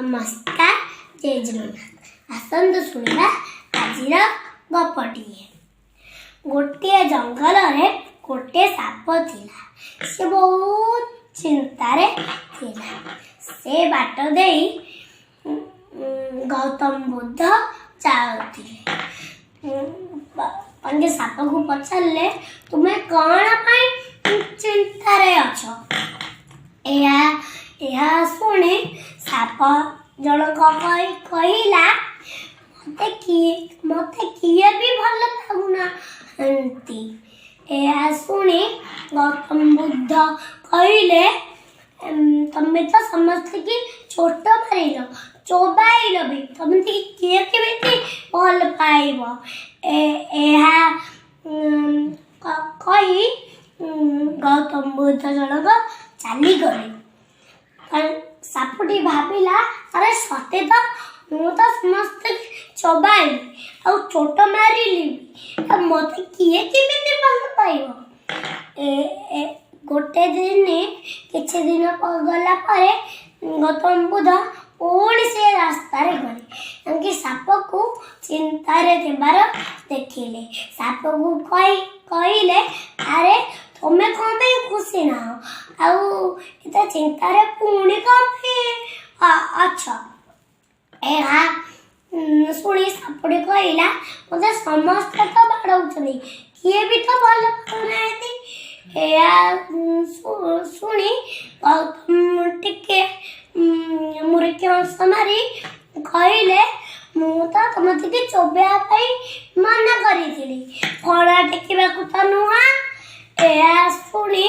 नमस्कार जय जगन्नाथ। आसंतु शुणिबा आजिर गपटिए। गोटे जंगल रे गोटे साप थिला। से बहुत चिंतारे थिला। से बाट देई गौतम बुद्ध जाउथिले। पंजे साप को पचारले तुमे कौन पाई चिंता रे अछो। एहा सुने साप जनक कहिला मते किए भी भल लागुना हंती। एहा सुने गौतम बुद्ध कहिले तमे तो समस्त की छोट मारिल चोबाइल भी तमे किए केबे भल पाइबो। एहा कही गौतम बुद्ध जनक चली गले। सापुटी भाविला अरे सते तो मु तो समस्त चोबाई आ छोट मारिली मते किए केबे भल पाइबो। गोटे दिन किछि दिन गला परे गौतम बुद्ध पुणी से रास्ता रे गले। अंके साप को चिंता रे देबार देखिले। साप को कहिले अरे तुमे कौन पे खुशी ना हो आउ इता चिंता रे पुणी कौन पे अच्छा। एहा सुनी सापड़ी कहिला मते समस्त तो बाड़ौछनी किए भी तो भल पाउनाथि। एहा सुनी गौतम टिके मुर्खी हंस मारी कहिले मु तो तुमते चोबेया पाई मना करिथिली फड़ा टेकिबाकू तो नुआ। एहा सुनी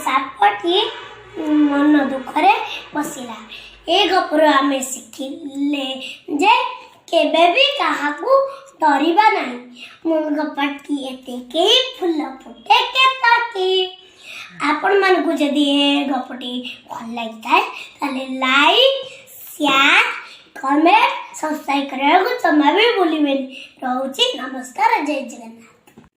सापटी मन दुखरे बसिला। ए गपर आमे शिखिले जे केबे भी काहाकू डरिबा नाही। मुन गपटी एते के फुल फुटे के ताकी। आपण मन को जदी ए गपटी भल लागताय ताले लाइक शेयर कमेंट सब्सक्राइब करबा को जमा भी भूलिबेनी। रहउची नमस्कार जय जगन्नाथ।